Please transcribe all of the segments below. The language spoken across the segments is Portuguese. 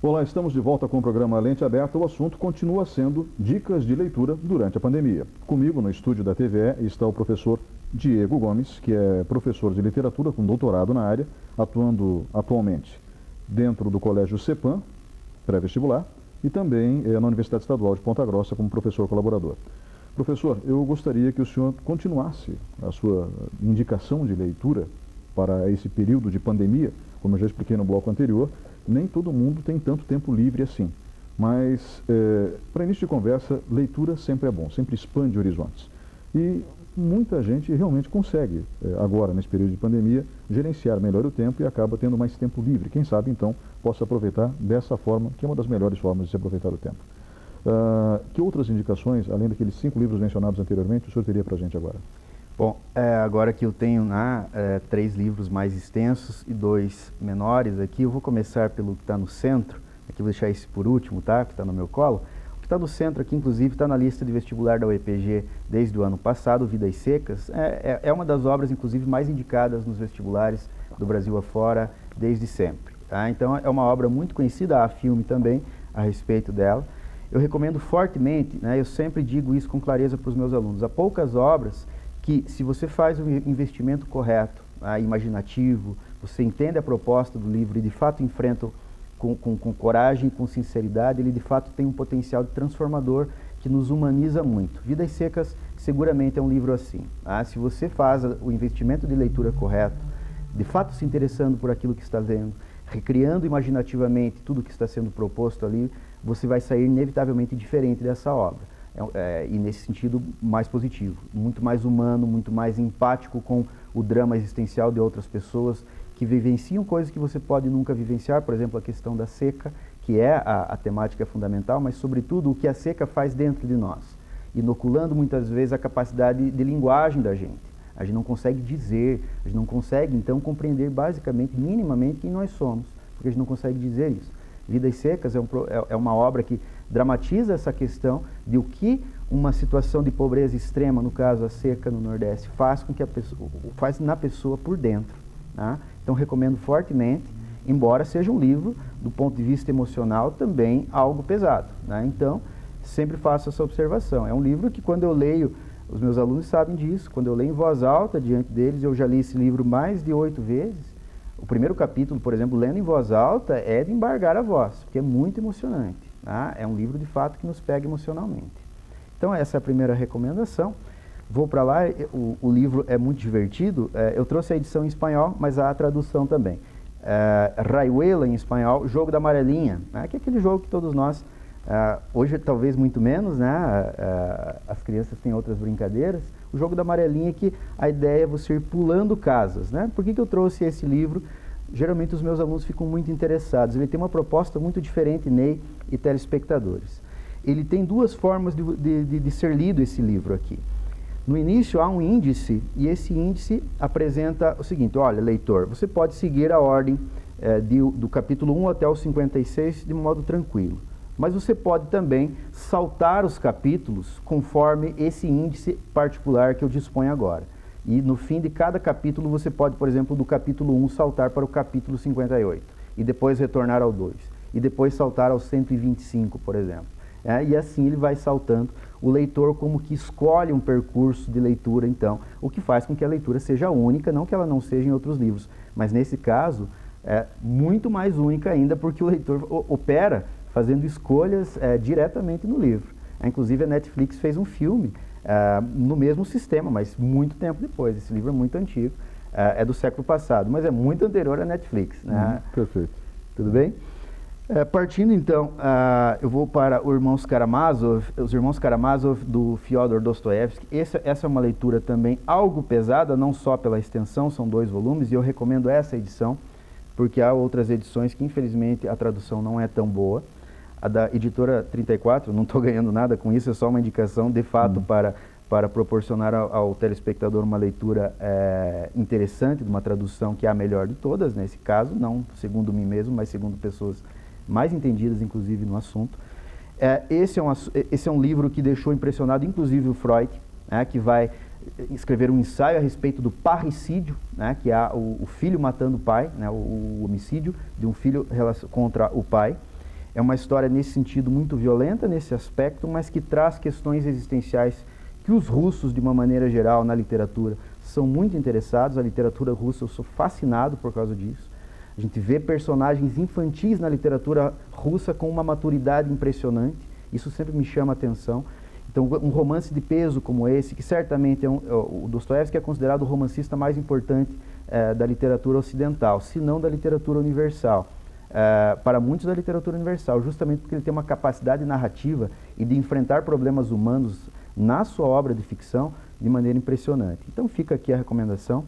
Olá, estamos de volta com o programa Lente Aberta. O assunto continua sendo dicas de leitura durante a pandemia. Comigo no estúdio da TVE está o professor Diego Gomes, que é professor de literatura com doutorado na área, atuando atualmente dentro do Colégio CEPAM, pré-vestibular, e também na Universidade Estadual de Ponta Grossa como professor colaborador. Professor, eu gostaria que o senhor continuasse a sua indicação de leitura para esse período de pandemia. Como eu já expliquei no bloco anterior, nem todo mundo tem tanto tempo livre assim. Mas, para início de conversa, leitura sempre é bom, sempre expande horizontes. E muita gente realmente consegue, agora, nesse período de pandemia, gerenciar melhor o tempo e acaba tendo mais tempo livre. Quem sabe, então, possa aproveitar dessa forma, que é uma das melhores formas de se aproveitar o tempo. Que outras indicações, além daqueles 5 livros mencionados anteriormente, o senhor teria para a gente agora? Bom, agora que eu tenho 3 livros mais extensos e 2 menores aqui, eu vou começar pelo que está no centro. Aqui vou deixar esse por último, tá? Que está no meu colo. O que está no centro aqui, inclusive, está na lista de vestibular da UEPG desde o ano passado, Vidas Secas. É uma das obras, inclusive, mais indicadas nos vestibulares do Brasil afora desde sempre. Tá? Então, é uma obra muito conhecida, há filme também a respeito dela. Eu recomendo fortemente, eu sempre digo isso com clareza para os meus alunos, há poucas obras que, se você faz o investimento correto, imaginativo, você entende a proposta do livro e de fato enfrenta com coragem e com sinceridade, ele de fato tem um potencial de transformador que nos humaniza muito. Vidas Secas seguramente é um livro assim. Se você faz o investimento de leitura correto, de fato se interessando por aquilo que está lendo, recriando imaginativamente tudo que está sendo proposto ali, você vai sair inevitavelmente diferente dessa obra. E nesse sentido mais positivo, muito mais humano, muito mais empático com o drama existencial de outras pessoas que vivenciam coisas que você pode nunca vivenciar, por exemplo, a questão da seca, que é a temática fundamental, mas sobretudo o que a seca faz dentro de nós, inoculando muitas vezes a capacidade de linguagem da gente. A gente não consegue dizer, a gente não consegue então compreender basicamente, minimamente quem nós somos, porque a gente não consegue dizer isso. Vidas Secas é uma obra que dramatiza essa questão de o que uma situação de pobreza extrema, no caso a seca no Nordeste, faz com que a pessoa, faz na pessoa por dentro. Tá? Então recomendo fortemente, embora seja um livro, do ponto de vista emocional, também algo pesado. Né? Então, sempre faço essa observação. É um livro que quando eu leio, os meus alunos sabem disso, quando eu leio em voz alta diante deles, eu já li esse livro mais de 8 vezes. O primeiro capítulo, por exemplo, lendo em voz alta, é de embargar a voz, porque é muito emocionante. Tá? É um livro, de fato, que nos pega emocionalmente. Então, essa é a primeira recomendação. Vou para lá, o livro é muito divertido. Eu trouxe a edição em espanhol, mas há a tradução também. Rayuela, em espanhol, Jogo da Amarelinha, né? Que é aquele jogo que todos nós, hoje talvez muito menos, né? As crianças têm outras brincadeiras. O Jogo da Amarelinha, que a ideia é você ir pulando casas. Né? Por que eu trouxe esse livro? Geralmente os meus alunos ficam muito interessados. Ele tem uma proposta muito diferente, Ney e telespectadores. Ele tem 2 formas de ser lido, esse livro aqui. No início há um índice, e esse índice apresenta o seguinte: olha, leitor, você pode seguir a ordem do capítulo 1 até o 56 de modo tranquilo. Mas você pode também saltar os capítulos conforme esse índice particular que eu disponho agora. E no fim de cada capítulo você pode, por exemplo, do capítulo 1 saltar para o capítulo 58. E depois retornar ao 2. E depois saltar ao 125, por exemplo. E assim ele vai saltando. O leitor como que escolhe um percurso de leitura, então, o que faz com que a leitura seja única, não que ela não seja em outros livros. Mas nesse caso, é muito mais única ainda, porque o leitor opera fazendo escolhas diretamente no livro. Inclusive a Netflix fez um filme no mesmo sistema, mas muito tempo depois. Esse livro é muito antigo, é do século passado, mas é muito anterior à Netflix. Né? Perfeito. Tudo bem? Partindo então, eu vou para os Irmãos Karamazov do Fyodor Dostoiévski. Essa é uma leitura também algo pesada, não só pela extensão, são 2 volumes, e eu recomendo essa edição, porque há outras edições que infelizmente a tradução não é tão boa. A da editora 34, não estou ganhando nada com isso, é só uma indicação de fato para proporcionar ao telespectador uma leitura interessante, de uma tradução que é a melhor de todas, nesse caso, não segundo mim mesmo, mas segundo pessoas mais entendidas, inclusive, no assunto. Esse é um livro que deixou impressionado, inclusive, o Freud, que vai escrever um ensaio a respeito do parricídio, que é o filho matando o pai, o homicídio de um filho contra o pai. É uma história nesse sentido muito violenta, nesse aspecto, mas que traz questões existenciais que os russos, de uma maneira geral, na literatura, são muito interessados. A literatura russa, eu sou fascinado por causa disso. A gente vê personagens infantis na literatura russa com uma maturidade impressionante. Isso sempre me chama a atenção. Então, um romance de peso como esse, que certamente o Dostoiévski é considerado o romancista mais importante da literatura ocidental, se não da literatura universal. Para muitos da literatura universal, justamente porque ele tem uma capacidade narrativa e de enfrentar problemas humanos na sua obra de ficção de maneira impressionante. Então fica aqui a recomendação.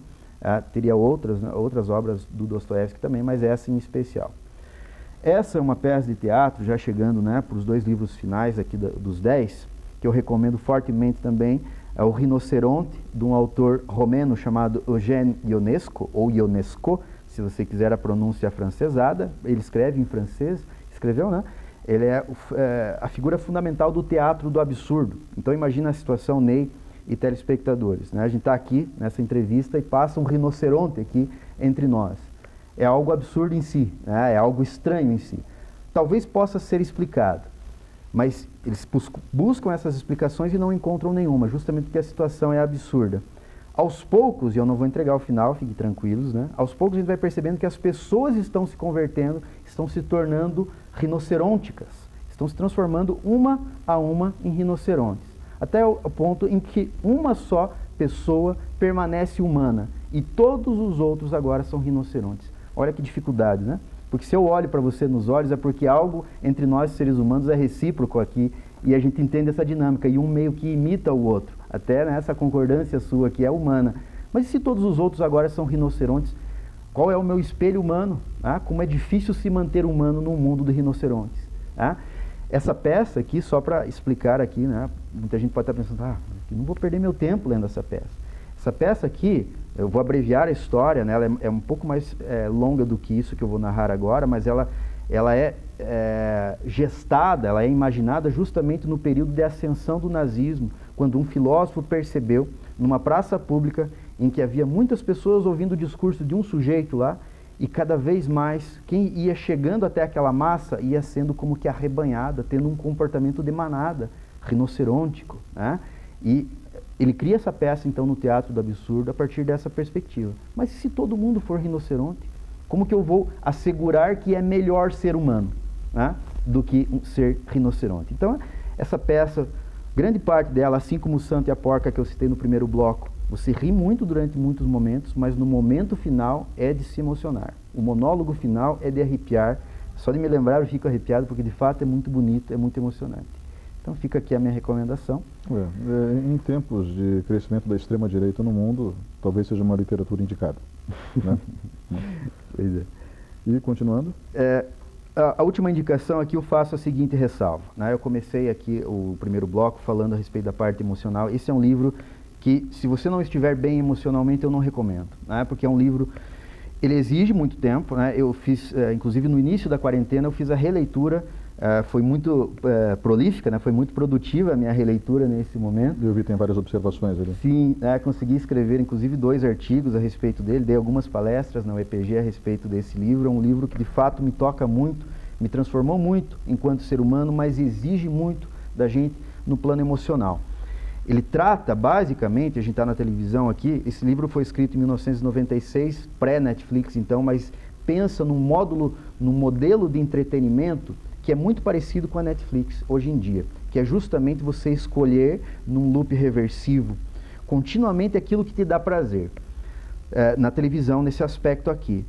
Teria outras obras do Dostoiévski também, mas essa em especial. Essa é uma peça de teatro, já chegando, né, para os 2 livros finais aqui dos 10, que eu recomendo fortemente também, é O Rinoceronte, de um autor romeno chamado Eugène Ionesco, ou Ionesco, se você quiser a pronúncia afrancesada. Ele escreve em francês, escreveu, né? Ele é a figura fundamental do teatro do absurdo. Então imagina a situação, Ney e telespectadores, né? A gente está aqui nessa entrevista e passa um rinoceronte aqui entre nós. É algo absurdo em si, né? É algo estranho em si. Talvez possa ser explicado, mas eles buscam essas explicações e não encontram nenhuma, justamente porque a situação é absurda. Aos poucos, e eu não vou entregar o final, fiquem tranquilos, né? Aos poucos a gente vai percebendo que as pessoas estão se convertendo, estão se tornando rinocerônticas, estão se transformando uma a uma em rinocerontes, até o ponto em que uma só pessoa permanece humana e todos os outros agora são rinocerontes. Olha que dificuldade, né? Porque se eu olho para você nos olhos é porque algo entre nós seres humanos é recíproco aqui e a gente entende essa dinâmica e um meio que imita o outro, até, né, essa concordância sua que é humana. Mas e se todos os outros agora são rinocerontes? Qual é o meu espelho humano? Como é difícil se manter humano num mundo de rinocerontes. Essa peça aqui, só para explicar aqui, né, muita gente pode estar pensando, não vou perder meu tempo lendo essa peça. Essa peça aqui, eu vou abreviar a história, né, ela é um pouco mais longa do que isso que eu vou narrar agora, mas ela é gestada, ela é imaginada justamente no período de ascensão do nazismo, quando um filósofo percebeu, numa praça pública, em que havia muitas pessoas ouvindo o discurso de um sujeito lá, e cada vez mais, quem ia chegando até aquela massa ia sendo como que arrebanhada, tendo um comportamento de manada, rinocerôntico, né? E ele cria essa peça, então, no Teatro do Absurdo, a partir dessa perspectiva. Mas se todo mundo for rinoceronte, como que eu vou assegurar que é melhor ser humano, né, do que ser rinoceronte? Então, essa peça, grande parte dela, assim como o Santo e a Porca que eu citei no primeiro bloco, você ri muito durante muitos momentos, mas no momento final é de se emocionar. O monólogo final é de arrepiar. Só de me lembrar eu fico arrepiado, porque de fato é muito bonito, é muito emocionante. Então fica aqui a minha recomendação. Em tempos de crescimento da extrema-direita no mundo, talvez seja uma literatura indicada. Né? Pois é. E continuando? A última indicação aqui eu faço a seguinte ressalva, né? Eu comecei aqui o primeiro bloco falando a respeito da parte emocional. Esse é um livro que, se você não estiver bem emocionalmente, eu não recomendo, né? Porque é um livro, ele exige muito tempo, né? Eu fiz, inclusive no início da quarentena, eu fiz a releitura, foi muito prolífica, né? Foi muito produtiva a minha releitura nesse momento. Eu vi que tem várias observações ali. Sim, consegui escrever inclusive 2 artigos a respeito dele, dei algumas palestras na UEPG a respeito desse livro. É um livro que de fato me toca muito, me transformou muito enquanto ser humano, mas exige muito da gente no plano emocional. Ele trata, basicamente, a gente está na televisão aqui, esse livro foi escrito em 1996, pré-Netflix então, mas pensa num modelo de entretenimento que é muito parecido com a Netflix hoje em dia, que é justamente você escolher, num loop reversivo, continuamente aquilo que te dá prazer, na televisão, nesse aspecto aqui.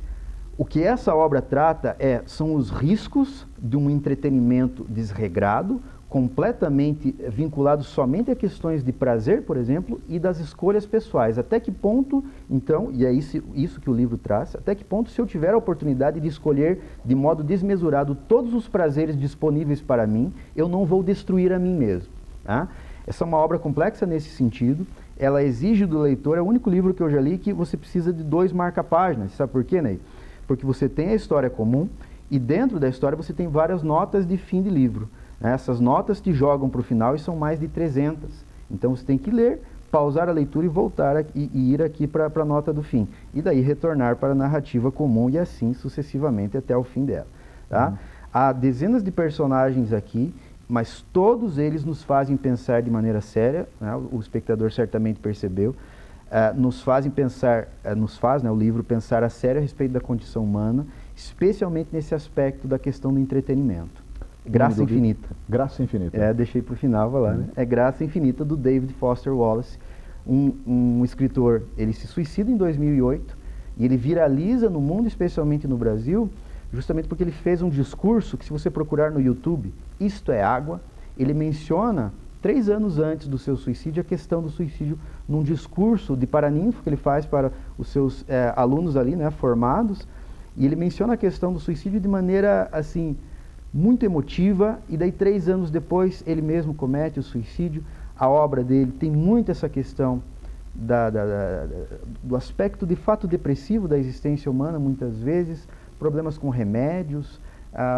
O que essa obra trata são os riscos de um entretenimento desregrado, completamente vinculado somente a questões de prazer, por exemplo, e das escolhas pessoais. Até que ponto, então, e é isso que o livro traz, até que ponto, se eu tiver a oportunidade de escolher de modo desmesurado todos os prazeres disponíveis para mim, eu não vou destruir a mim mesmo. Tá? Essa é uma obra complexa nesse sentido, ela exige do leitor, é o único livro que eu já li que você precisa de 2 marca-páginas. Sabe por quê, Ney? Porque você tem a história comum e dentro da história você tem várias notas de fim de livro. Essas notas te jogam para o final e são mais de 300. Então você tem que ler, pausar a leitura e voltar e ir aqui para a nota do fim. E daí retornar para a narrativa comum e assim sucessivamente até o fim dela. Tá? Há dezenas de personagens aqui, mas todos eles nos fazem pensar de maneira séria, né? O espectador certamente percebeu, nos fazem pensar, o livro pensar a sério a respeito da condição humana, especialmente nesse aspecto da questão do entretenimento. Graça Infinita. Graça Infinita. Deixei para o final, vai lá, né? É Graça Infinita, do David Foster Wallace, um escritor. Ele se suicida em 2008 e ele viraliza no mundo, especialmente no Brasil, justamente porque ele fez um discurso que, se você procurar no YouTube, Isto é Água, ele menciona, 3 anos antes do seu suicídio, a questão do suicídio num discurso de paraninfo que ele faz para os seus alunos ali, né, formados, e ele menciona a questão do suicídio de maneira, assim, muito emotiva, e daí 3 anos depois ele mesmo comete o suicídio. A obra dele tem muito essa questão do aspecto de fato depressivo da existência humana, muitas vezes, problemas com remédios,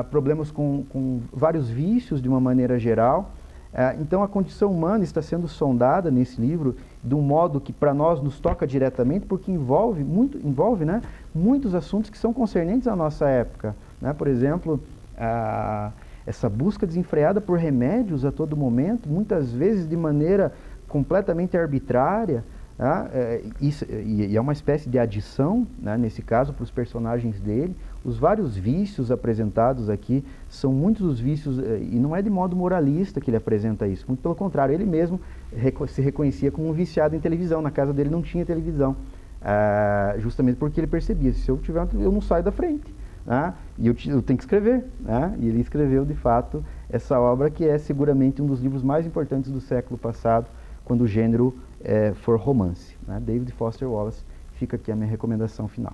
problemas com vários vícios de uma maneira geral. Então a condição humana está sendo sondada nesse livro de um modo que para nós nos toca diretamente, porque envolve né, muitos assuntos que são concernentes à nossa época, né? Por exemplo, essa busca desenfreada por remédios a todo momento, muitas vezes de maneira completamente arbitrária, e é uma espécie de adição, né, nesse caso, para os personagens dele. Os vários vícios apresentados aqui são muitos os vícios, e não é de modo moralista que ele apresenta isso, muito pelo contrário, ele mesmo se reconhecia como um viciado em televisão. Na casa dele não tinha televisão, justamente porque ele percebia, se eu tiver, eu não saio da frente, né? E eu tenho que escrever, né? E ele escreveu de fato essa obra, que é seguramente um dos livros mais importantes do século passado, quando o gênero for romance, né? David Foster Wallace. Fica aqui a minha recomendação final.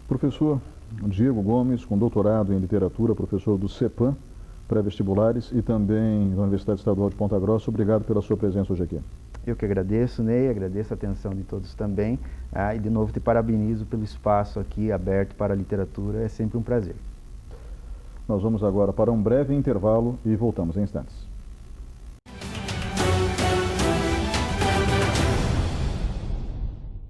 Professor Diego Gomes, com doutorado em literatura, professor do CEPAM, pré-vestibulares, e também da Universidade Estadual de Ponta Grossa, obrigado pela sua presença hoje aqui. Eu que agradeço, Ney, agradeço a atenção de todos também, e de novo te parabenizo pelo espaço aqui aberto para a literatura, é sempre um prazer. Nós vamos agora para um breve intervalo e voltamos em instantes.